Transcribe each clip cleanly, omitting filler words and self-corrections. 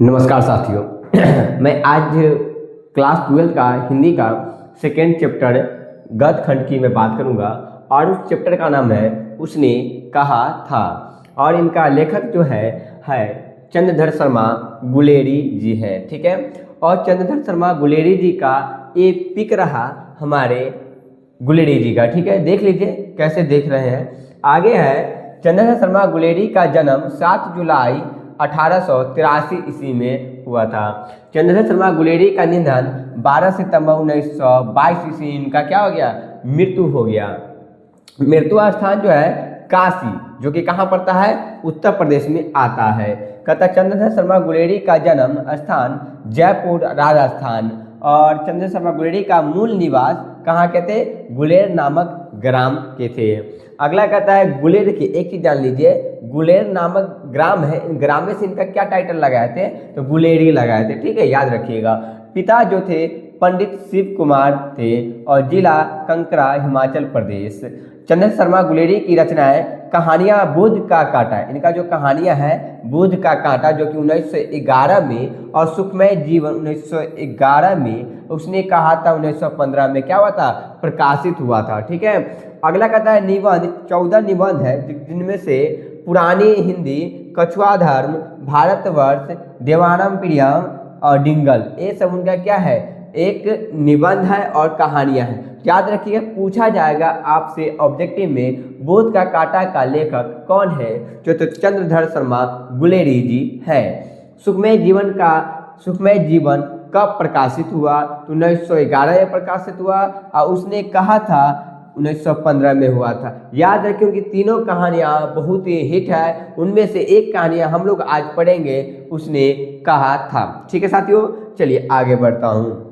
नमस्कार साथियों। मैं आज क्लास 12 का हिंदी का सेकेंड चैप्टर गद्य खंड की मैं बात करूंगा और उस चैप्टर का नाम है उसने कहा था। और इनका लेखक जो है चंद्रधर शर्मा गुलेरी जी है। ठीक है, और चंद्रधर शर्मा गुलेरी जी का ये पिक रहा हमारे गुलेरी जी का। ठीक है, देख लीजिए कैसे देख रहे हैं। आगे है, चंद्रधर शर्मा गुलेरी का जन्म 7 जुलाई 1883 ईस्वी में हुआ था। चंद्रधर शर्मा गुलेरी का निधन 12 सितंबर 1922 ईस्वी इनका क्या हो गया, मृत्यु हो गया। मृत्यु स्थान जो है काशी, जो कि कहाँ पड़ता है, उत्तर प्रदेश में आता है। कहता चंद्रधर शर्मा गुलेरी का जन्म स्थान जयपुर राजस्थान, और चंद्रधर शर्मा गुलेरी का मूल निवास कहाँ के थे, गुलेर नामक ग्राम के थे। अगला कहता है गुलेर की एक चीज जान लीजिए, गुलेर नामक ग्राम है, इन ग्राम में से इनका क्या टाइटल लगाए थे, तो गुलेरी लगाए थे। ठीक है, याद रखिएगा। पिता जो थे पंडित शिव कुमार थे और जिला कंकरा हिमाचल प्रदेश। चंद्रधर शर्मा गुलेरी की रचनाएं कहानियां बुध का कांटा, इनका जो कहानियां है बुध का कांटा जो कि 1911 में, और सुखमय जीवन 1911 में, उसने कहा था 1915 में क्या हुआ था, प्रकाशित हुआ था। ठीक है, अगला कहता है निबंध 14 निबंध है, जिनमें से पुरानी हिंदी, कछुआ धर्म, भारतवर्ष, देवानम प्रियम और डिंगल, ये सब उनका क्या है, एक निबंध है और कहानियां हैं। याद रखिएगा, पूछा जाएगा आपसे ऑब्जेक्टिव में बुध का कांटा का लेखक कौन है, जो तो चंद्रधर शर्मा गुलेरी जी है। सुखमय जीवन कब प्रकाशित हुआ, तो 1911 में प्रकाशित हुआ, और उसने कहा था 1915 में हुआ था। याद रखें उनकी तीनों कहानियां बहुत ही हिट है, उनमें से एक कहानियां हम लोग आज पढ़ेंगे, उसने कहा था। ठीक है साथियों, चलिए आगे बढ़ता हूँ।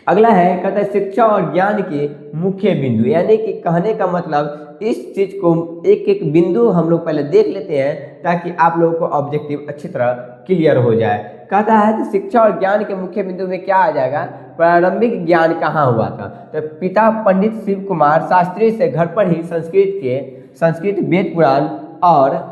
अगला है, कहता है शिक्षा और ज्ञान के मुख्य बिंदु, यानी कि कहने का मतलब इस चीज को एक एक बिंदु हम लोग पहले देख लेते हैं ताकि आप लोगों को ऑब्जेक्टिव अच्छी तरह क्लियर हो जाए। कहता है कि शिक्षा और ज्ञान के मुख्य बिंदु में क्या आ जाएगा, प्रारंभिक ज्ञान कहाँ हुआ था, तो पिता पंडित शिव कुमार शास्त्री से घर पर ही संस्कृत वेद पुराण और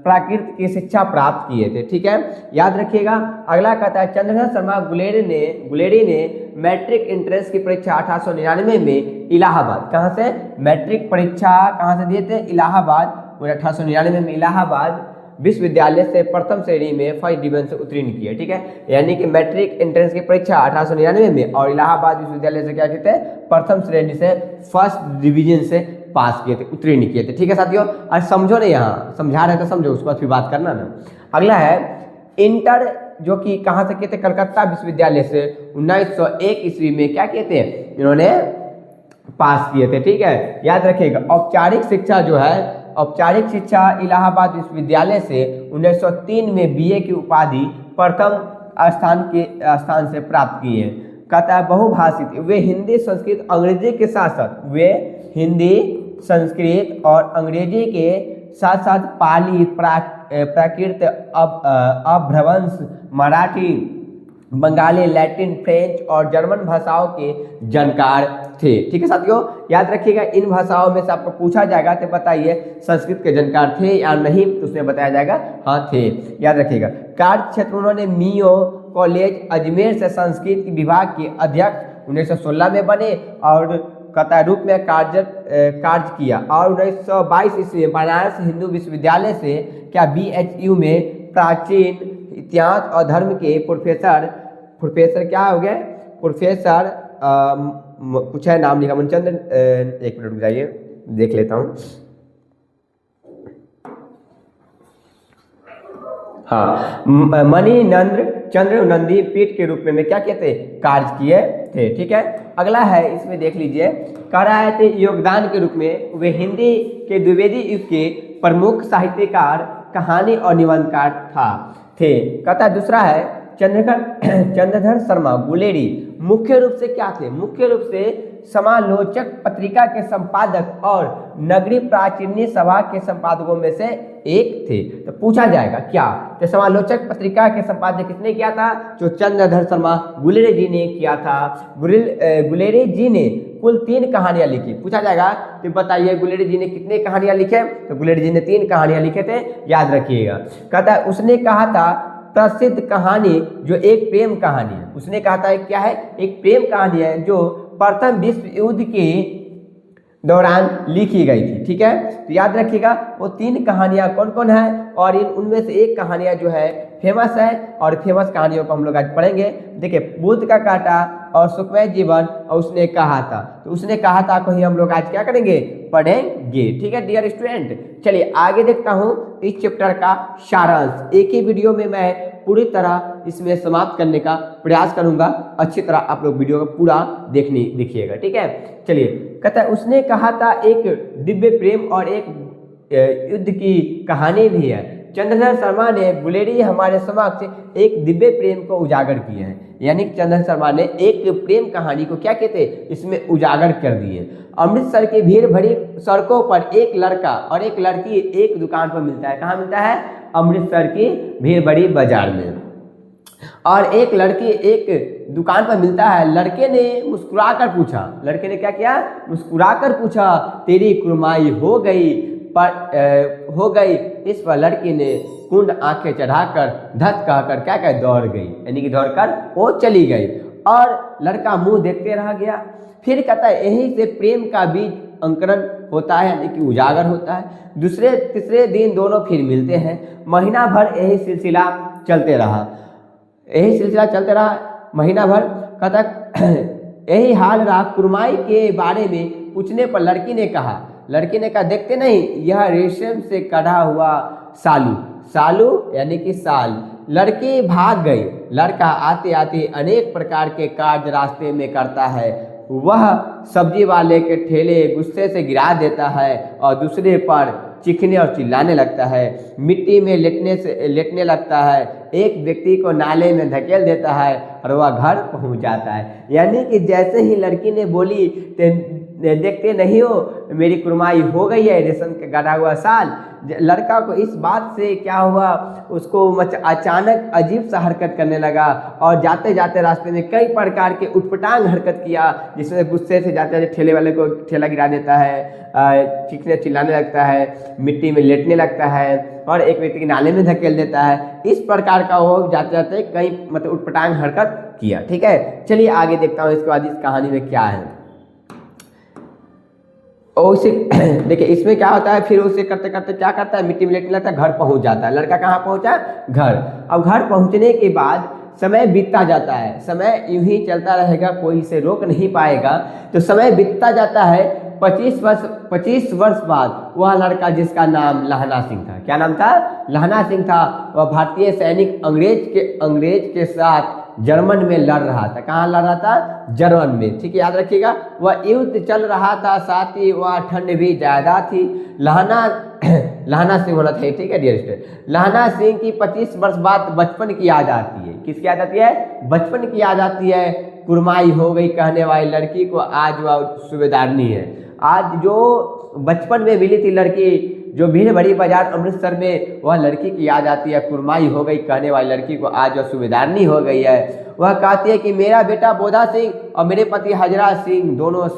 प्राकृत की शिक्षा प्राप्त किए थे। ठीक है, याद रखिएगा। अगला कहता है चंद्रधर शर्मा गुलेरी ने मैट्रिक एंट्रेंस की परीक्षा 1899 में इलाहाबाद, कहाँ से, मैट्रिक परीक्षा कहाँ से दिए थे, इलाहाबाद, 1899 में इलाहाबाद विश्वविद्यालय से प्रथम श्रेणी में फर्स्ट डिवीजन से उत्तीर्ण किए। ठीक है, यानी कि मैट्रिक एंट्रेंस की परीक्षा 1899 में और इलाहाबाद विश्वविद्यालय से क्या किए थे, प्रथम श्रेणी से फर्स्ट डिवीजन से पास किए थे, उत्तीर्ण किए थे। ठीक है साथियों, और समझो ना, यहाँ समझा रहे तो समझो, उसके बाद फिर बात करना ना। अगला है इंटर, जो कि कहाँ से किए थे, कलकत्ता विश्वविद्यालय से 1901 ईस्वी में क्या किए थे, इन्होंने पास किए थे। ठीक है, याद रखिएगा। औपचारिक शिक्षा जो है, औपचारिक शिक्षा इलाहाबाद विश्वविद्यालय से 1903 में बीए की उपाधि प्रथम स्थान से प्राप्त की है। कहता है बहुभाषित, वे हिंदी, संस्कृत, अंग्रेजी के साथ साथ, वे हिंदी, संस्कृत और अंग्रेजी के साथ साथ पाली, प्राकृत, अभ्रंश, मराठी, बंगाली, लैटिन, फ्रेंच और जर्मन भाषाओं के जानकार थे। ठीक है साथियों, याद रखिएगा। इन भाषाओं में से आपको पूछा जाएगा तो बताइए संस्कृत के जानकार थे या नहीं, तो उसमें बताया जाएगा हाँ थे। याद रखिएगा। कार्य क्षेत्र, उन्होंने मियो कॉलेज अजमेर से संस्कृत विभाग के अध्यक्ष 1916 में बने और कहता रूप में कार्य किया, और 1922 ईस्वी में बनारस हिंदू विश्वविद्यालय से क्या BHU में प्राचीन इतिहास और धर्म के प्रोफेसर क्या हो गए, प्रोफेसर कुछ है नाम लिखा, मनचंद्र, एक मिनट जाइए देख लेता हूँ। हाँ, मणिनंद्र चंद्र नंदी पीठ के रूप में क्या किए थे, कार्य किए थे। ठीक है, अगला है, इसमें देख लीजिए, कह रहा है थे योगदान के रूप में वे हिंदी के द्विवेदी युग के प्रमुख साहित्यकार, कहानी और निबंधकार थे। कहता दूसरा है चंद्रधर शर्मा गुलेरी मुख्य रूप से क्या थे, मुख्य रूप से समालोचक पत्रिका के संपादक और नगरी प्राचीनी सभा के संपादकों में से एक थे। तो पूछा जाएगा क्या, तो समालोचक पत्रिका के संपादक किसने किया था, जो चंद्रधर शर्मा गुलेरी जी ने किया था। गुलेरी जी ने कुल 3 कहानियां लिखी। पूछा जाएगा तो बताइए गुलेरी जी ने कितने कहानियां लिखे, तो गुलेरी जी ने 3 कहानियां लिखे थे, याद रखिएगा। कहता है उसने कहा था प्रसिद्ध कहानी जो एक प्रेम कहानी है, उसने कहा था क्या है, एक प्रेम कहानी है जो प्रथम विश्व युद्ध के दौरान लिखी गई थी। ठीक है, तो याद रखिएगा वो 3 कहानियां कौन कौन है, और उनमें से एक कहानियां जो है फेमस है, और फेमस कहानियों को हम लोग आज पढ़ेंगे। देखिए, बुद्ध का कांटा और सुखमय जीवन और उसने कहा था, तो उसने कहा था को ही हम लोग आज क्या करेंगे, पढ़ेंगे। ठीक है डियर स्टूडेंट, चलिए आगे देखता हूँ इस चैप्टर का सारांश। एक ही वीडियो में मैं पूरी तरह इसमें समाप्त करने का प्रयास करूंगा। अच्छी तरह आप लोग वीडियो को पूरा देखिएगा। ठीक है, चलिए कहता है उसने कहा था एक दिव्य प्रेम और एक युद्ध की कहानी भी है। चंद्रधर शर्मा ने बुलेरी हमारे समक्ष एक दिव्य प्रेम को उजागर किए हैं, यानी चंद्रधर शर्मा ने एक प्रेम कहानी को क्या कहते हैं, इसमें उजागर कर दिए। अमृतसर की भीड़ भरी सड़कों पर एक लड़का और एक लड़की एक दुकान पर मिलता है। कहाँ मिलता है, अमृतसर की भीड़ भरी बाजार में, और एक लड़की एक दुकान पर मिलता है। लड़के ने मुस्कुराकर पूछा, लड़के ने क्या किया, मुस्कुराकर पूछा, तेरी कुर्माई हो गई। इस पर लड़की ने कुंड आंखें चढ़ाकर धत कहकर क्या कह दौड़ गई, यानी कि दौड़कर वो चली गई, और लड़का मुंह देखते रह गया। फिर कहता है यहीं से प्रेम का बीज अंकुरण होता है, यानी कि उजागर होता है। दूसरे तीसरे दिन दोनों फिर मिलते हैं। महीना भर यही सिलसिला चलते रहा, महीना भर। कहता यही हाल रहा। कुर्माई के बारे में पूछने पर लड़की ने कहा देखते नहीं, यह रेशम से कढ़ा हुआ सालू यानी कि साल। लड़की भाग गई। लड़का आते आते अनेक प्रकार के कार्य रास्ते में करता है। वह सब्जी वाले के ठेले गुस्से से गिरा देता है और दूसरे पर चीखने और चिल्लाने लगता है। मिट्टी में लेटने लगता है। एक व्यक्ति को नाले में धकेल देता है और वह घर पहुंच जाता है। यानी कि जैसे ही लड़की ने बोली देखते नहीं हो मेरी कुर्माई हो गई है, रेशम का गढ़ा हुआ साल, लड़का को इस बात से क्या हुआ, उसको अचानक अजीब सा हरकत करने लगा, और जाते जाते रास्ते में कई प्रकार के उटपटांग हरकत किया, जिसमें गुस्से से जाते जाते ठेले वाले को ठेला गिरा देता है, चीखने चिल्लाने लगता है, मिट्टी में लेटने लगता है, और एक व्यक्ति के नाले में धकेल देता है। इस प्रकार का वो जाते जाते कई मतलब उटपटांग हरकत किया। ठीक है, चलिए आगे देखता हूँ इसके बाद इस कहानी में क्या है। और उसे देखिए इसमें क्या होता है, फिर उसे करते करते क्या करता है, मिट्टी में लेटने लगता है, घर पहुंच जाता है। लड़का कहाँ पहुंचा, घर। अब घर पहुंचने के बाद समय बीतता जाता है, समय यूं ही चलता रहेगा, कोई इसे रोक नहीं पाएगा। तो समय बीतता जाता है। 25 वर्ष बाद वह लड़का जिसका नाम लहना सिंह था, क्या नाम था, लहना सिंह था, वह भारतीय सैनिक अंग्रेज के साथ जर्मन में लड़ रहा था। कहाँ लड़ रहा था, जर्मन में। ठीक है, याद रखिएगा, वह युद्ध चल रहा था, साथ ही वह ठंड भी ज़्यादा थी। लहना सिंह होना था। ठीक है डियर स्टूडेंट, लहना सिंह की 25 वर्ष बाद बचपन की याद आती है। किसकी याद आती है, बचपन की याद आती है। कुर्माई हो गई कहने वाली लड़की को आज वह सूबेदारनी है। आज जो बचपन में मिली थी लड़की, जो भीड़ भरी बाजार अमृतसर में, वह लड़की की याद आती है। कुर्माई हो गई कहने वाली लड़की को आज वह सूबेदारनी हो गई है। वह कहती है कि मेरा बेटा बोधा सिंह और मेरे पति हजरा सिंह दोनों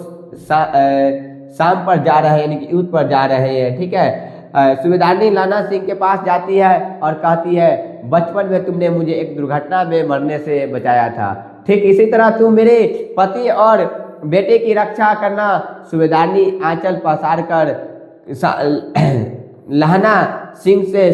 शाम पर जा रहे हैं, यानी कि युद्ध पर जा रहे हैं। ठीक है, सूबेदारनी लहना सिंह के पास जाती है और कहती है बचपन में तुमने मुझे एक दुर्घटना में मरने से बचाया था, ठीक इसी तरह तुम मेरे पति और बेटे की रक्षा करना। सूबेदारनी आंचल पसार कर लहना सिंह से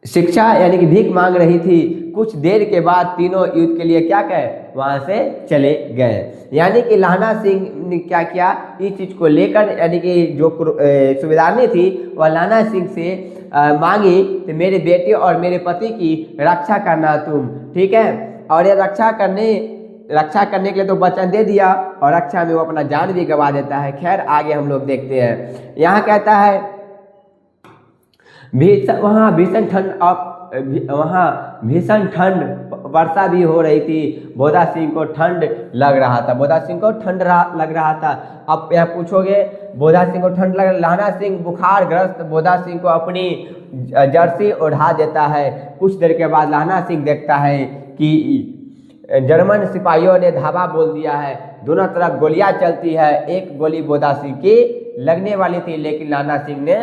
शिक्षा यानी कि भीख मांग रही थी। कुछ देर के बाद तीनों युद्ध के लिए क्या कहे, वहां से चले गए। यानी कि लहना सिंह ने क्या किया, इस चीज को लेकर, यानी कि जो सूबेदारनी थी वह लहना सिंह से मांगी कि मेरे बेटे और मेरे पति की रक्षा करना तुम, ठीक है। और ये रक्षा करने के लिए तो वचन दे दिया, और रक्षा में वो अपना जान भी गंवा देता है। खैर आगे हम लोग देखते हैं। यहाँ कहता है वहाँ भीषण ठंड, वर्षा भी हो रही थी। बोधा सिंह को ठंड लग रहा था। अब यह पूछोगे बोधा सिंह को ठंड लग, लहना सिंह बुखार ग्रस्त बोधा सिंह को अपनी जर्सी ओढ़ा देता है। कुछ देर के बाद लहना सिंह देखता है कि जर्मन सिपाहियों ने धावा बोल दिया है। दोनों तरफ गोलियां चलती है। एक गोली बोधा सिंह की लगने वाली थी, लेकिन लहना सिंह ने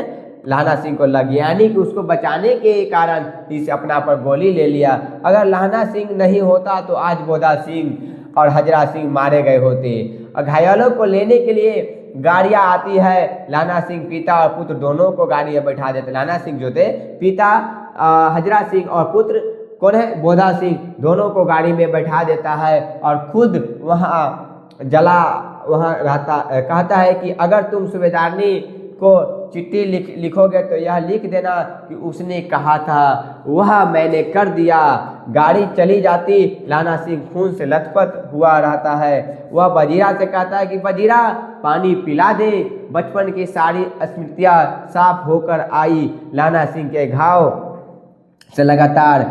लहना सिंह को लग गया, यानी कि उसको बचाने के कारण इस अपना पर गोली ले लिया। अगर लहना सिंह नहीं होता तो आज बोधा सिंह और हजरा सिंह मारे गए होते। और घायलों को लेने के लिए गाड़ियां आती है, लहना सिंह पिता और पुत्र दोनों को गाड़ी में बैठा देते। लहना सिंह जो थे पिता हजरा सिंह और पुत्र कौन है बोधा सिंह, दोनों को गाड़ी में बैठा देता है और खुद वहाँ रहता। कहता है कि अगर तुम सूबेदारनी को चिट्ठी लिखोगे तो यह लिख देना कि उसने कहा था, वह मैंने कर दिया। गाड़ी चली जाती, लहना सिंह खून से लथपथ हुआ रहता है। वह वजीरा से कहता है कि वजीरा पानी पिला दे। बचपन की सारी स्मृतियाँ साफ होकर आई। लहना सिंह के घाव से लगातार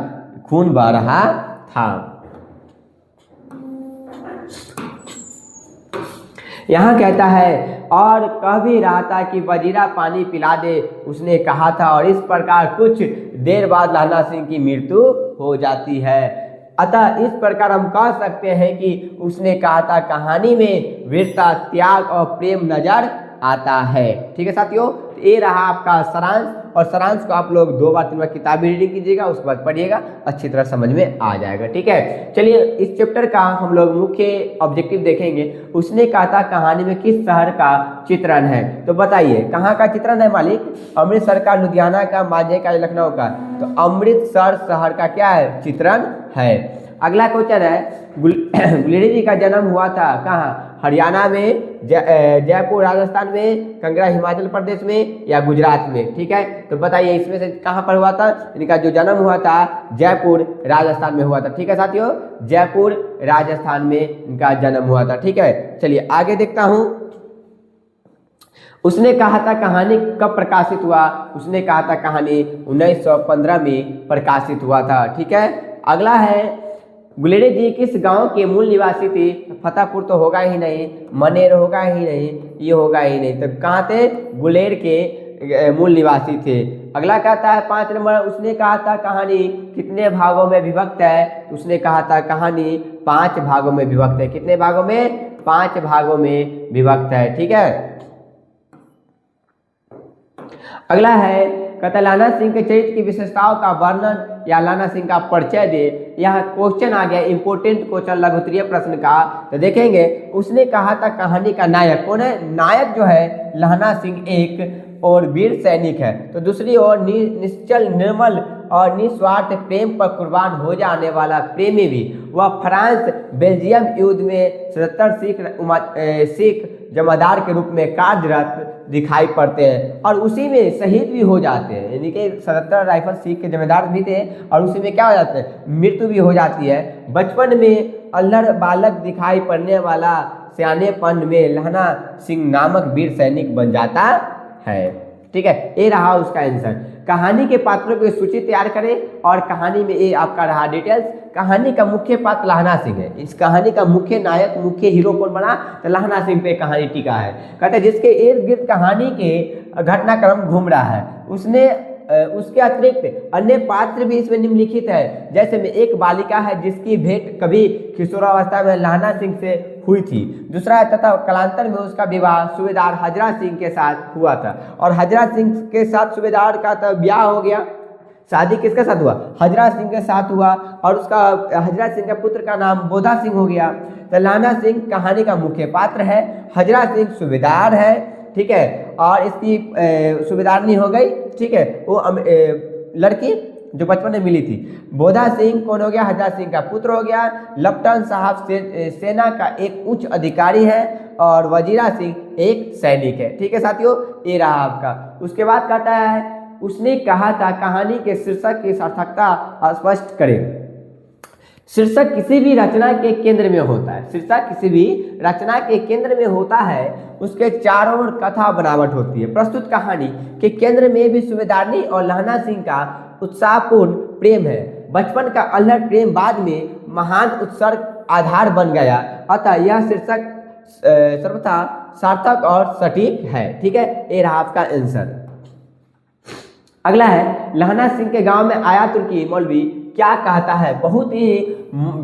खून बह रहा था। यहाँ कहता है और कह भी रहा था कि वजीरा पानी पिला दे, उसने कहा था। और इस प्रकार कुछ देर बाद लहना सिंह की मृत्यु हो जाती है। अतः इस प्रकार हम कह सकते हैं कि उसने कहा था कहानी में वीरता, त्याग और प्रेम नजर आता है। ठीक है साथियों, तो ये रहा आपका सारांश। और सारांश को आप लोग 2 बार 3 बार किताबी रीडिंग कीजिएगा, उसके बाद पढ़िएगा, अच्छी तरह समझ में आ जाएगा। ठीक है, चलिए इस चैप्टर का हम लोग मुख्य ऑब्जेक्टिव देखेंगे। उसने कहा था कहानी में किस शहर का चित्रण है, तो बताइए कहाँ का चित्रण है मालिक? अमृतसर का, लुधियाना का, मांझे का, लखनऊ का? तो अमृतसर शहर का क्या है चित्रण है। अगला क्वेश्चन है गुलेरी जी का जन्म हुआ था कहाँ? हरियाणा में, जयपुर राजस्थान में, कंगरा हिमाचल प्रदेश में या गुजरात में? ठीक है, तो बताइए इसमें से कहाँ पर हुआ था? इनका जो जन्म हुआ था जयपुर राजस्थान में हुआ था। ठीक है साथियों, जयपुर राजस्थान में इनका जन्म हुआ था। ठीक है, चलिए आगे देखता हूँ। उसने कहा था कहानी कब प्रकाशित हुआ? उसने कहा था कहानी 1915 में प्रकाशित हुआ था। ठीक है, अगला है गुलेरी जी किस गांव के मूल निवासी थे? फतेहपुर तो होगा ही नहीं, मनेर होगा ही नहीं, ये होगा ही नहीं, तो कहाँ थे? गुलेर के मूल निवासी थे। अगला कहता है 5 नंबर, उसने कहा था कहानी कितने भागों में विभक्त है? उसने कहा था कहानी 5 भागों में विभक्त है। कितने भागों में? 5 भागों में विभक्त है। ठीक है, अगला है कहता लहना सिंह के चरित्र की विशेषताओं का वर्णन या लहना सिंह का परिचय दे। यहाँ क्वेश्चन आ गया इंपोर्टेंट क्वेश्चन लघु उत्तरीय प्रश्न का, तो देखेंगे। उसने कहा था कहानी का नायक कौन है? नायक जो है लहना सिंह एक और वीर सैनिक है, तो दूसरी ओर निश्चल, निर्मल और निस्वार्थ प्रेम पर कुर्बान हो जाने वाला प्रेमी भी। वह फ्रांस बेल्जियम युद्ध में 77 सिख जमादार के रूप में कार्यरत दिखाई पड़ते हैं और उसी में शहीद भी हो जाते हैं। यानी कि 77 राइफल सिख के जमादार भी थे और उसी में क्या हो जाता है? मृत्यु भी हो जाती है। बचपन में अल्हड़ बालक दिखाई पड़ने वाला सियानेपन में लहना सिंह नामक वीर सैनिक बन जाता है। ठीक है, ये रहा उसका आंसर। कहानी के पात्रों की सूची तैयार करें और कहानी में ये आपका रहा डिटेल्स। कहानी का मुख्य पात्र लहना सिंह है। इस कहानी का मुख्य नायक, मुख्य हीरो कौन बना? तो लहना सिंह पे कहानी टिका है। कहते हैं जिसके इर्द गिर्द कहानी के घटनाक्रम घूम रहा है। उसके अतिरिक्त अन्य पात्र भी इसमें निम्नलिखित है। जैसे में एक बालिका है जिसकी भेंट कभी किशोरावस्था में लहना सिंह से हुई थी। दूसरा है तथा कालांतर में उसका विवाह सूबेदार हजरा सिंह के साथ हुआ था और हजरा सिंह के साथ सूबेदार का तो ब्याह हो गया। शादी किसके साथ हुआ? हजरा सिंह के साथ हुआ और उसका हजरा सिंह के पुत्र का नाम बोधा सिंह हो गया। तो लहना सिंह कहानी का मुख्य पात्र है, हजरा सिंह सूबेदार है। ठीक है, और इसकी सूबेदारनी हो गई। ठीक है, वो लड़की जो बचपन में मिली थी। बोधा सिंह कौन हो गया? हजरा सिंह का पुत्र हो गया। लेफ्टिनेंट साहब सेना का एक उच्च अधिकारी है और वजीरा सिंह एक सैनिक है। ठीक है साथियों, ये रहा आपका। उसके बाद कहता है उसने कहा था कहानी के शीर्षक की सार्थकता स्पष्ट करें। शीर्षक किसी भी रचना के केंद्र में होता है। शीर्षक किसी भी रचना के केंद्र में होता है, उसके चारों ओर कथा बनावट होती है। प्रस्तुत कहानी के केंद्र में भी सूबेदारनी और लहना सिंह का उत्साहपूर्ण प्रेम है। बचपन का अल्हड़ प्रेम बाद में महान उत्सर्ग आधार बन गया, अतः यह शीर्षक सर्वथा सार्थक और सटीक है। ठीक है, ये रहा आपका आंसर। अगला है लहना सिंह के गांव में आया तुर्की मौलवी क्या कहता है? बहुत ही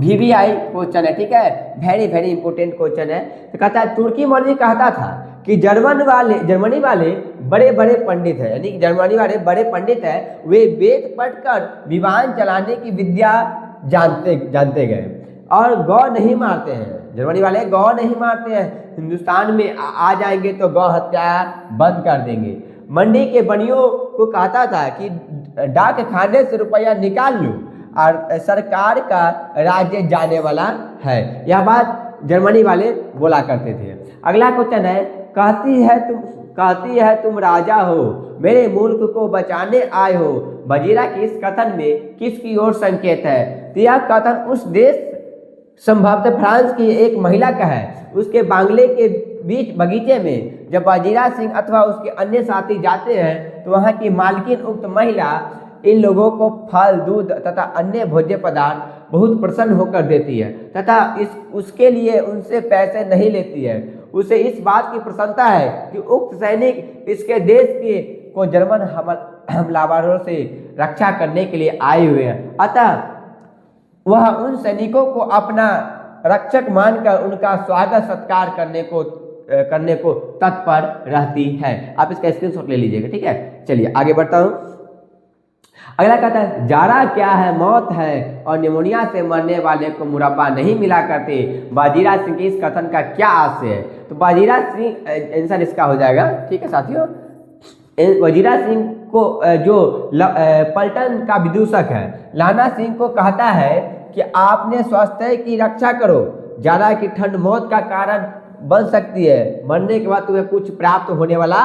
VVI क्वेश्चन है। ठीक है, वेरी वेरी इंपॉर्टेंट क्वेश्चन है। तो कहता है तुर्की मौलवी कहता था कि जर्मनी वाले बड़े बड़े पंडित हैं, यानी कि जर्मनी वाले बड़े पंडित हैं, वे वेद पढ़कर विमान चलाने की विद्या जानते गए और गौ नहीं मारते हैं। जर्मनी वाले गौ नहीं मारते हैं, हिंदुस्तान में आ जाएंगे तो गौ हत्या बंद कर देंगे। मंडी के बनियों को कहता था कि डाक खाने से रुपया निकाल लो और सरकार का राज्य जाने वाला है। यह बात जर्मनी वाले बोला करते थे। अगला क्वेश्चन है, कहती है तुम राजा हो, मेरे मुल्क को बचाने आए हो। वजीरा के इस कथन में किसकी ओर संकेत है? तो यह कथन उस देश संभवतः फ्रांस की एक महिला का है। उसके बांग्ले के बीच बगीचे में जब वजीरा सिंह अथवा उसके अन्य साथी जाते हैं तो वहाँ की मालकिन उक्त महिला इन लोगों को फल, दूध तथा अन्य भोज्य पदार्थ बहुत प्रसन्न होकर देती है तथा उसके लिए उनसे पैसे नहीं लेती है। उसे इस बात की प्रसन्नता है कि उक्त सैनिक इसके देश के को जर्मन हमलावरों से रक्षा करने के लिए आए हुए हैं, अतः वह उन सैनिकों को अपना रक्षक मानकर उनका स्वागत सत्कार करने को तत्पर रहती है। आप इसका स्क्रीनशॉट ले लीजिएगा, ठीक है। चलिए आगे बढ़ता हूँ। अगला कहता है, जारा क्या है? मौत है और निमोनिया से मरने वाले को मुरब्बा नहीं मिला करते। वजीरा सिंह के इस कथन का क्या आशय है? तो वजीरा सिंह आंसर इसका हो जाएगा, ठीक है साथियों। वजीरा सिंह को जो पलटन का विदूषक है लाना सिंह को कहता है कि आपने स्वास्थ्य की रक्षा करो, जारा की ठंड मौत का कारण बन सकती है, मरने के बाद तुम्हें कुछ प्राप्त होने वाला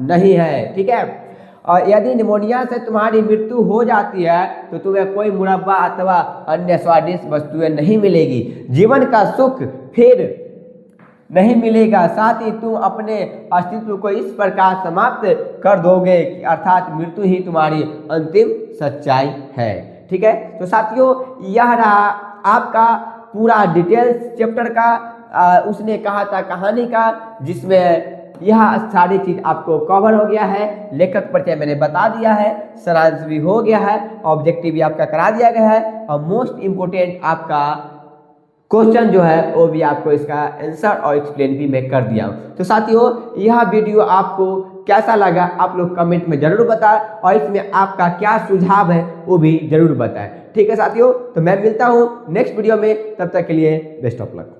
नहीं है, ठीक है। और यदि निमोनिया से तुम्हारी मृत्यु हो जाती है तो तुम्हें कोई मुरब्बा अथवा अन्य स्वादिष्ट वस्तुएं नहीं मिलेगी, जीवन का सुख फिर नहीं मिलेगा, साथ ही तुम अपने अस्तित्व को इस प्रकार समाप्त कर दोगे कि अर्थात मृत्यु ही तुम्हारी अंतिम सच्चाई है, ठीक है। तो साथियों यह रहा आपका पूरा डिटेल्स चैप्टर का उसने कहा था कहानी का, जिसमें यह सारी चीज आपको कवर हो गया है। लेखक परिचय मैंने बता दिया है, सारांश भी हो गया है, ऑब्जेक्टिव भी आपका करा दिया गया है और मोस्ट इम्पोर्टेंट आपका क्वेश्चन जो है वो भी आपको इसका आंसर और एक्सप्लेन भी मैं कर दिया हूँ। तो साथियों यह वीडियो आपको कैसा लगा आप लोग कमेंट में जरूर बताएं और इसमें आपका क्या सुझाव है वो भी जरूर बताएं, ठीक है साथियों। तो मैं मिलता हूँ नेक्स्ट वीडियो में, तब तक के लिए बेस्ट ऑफ लक।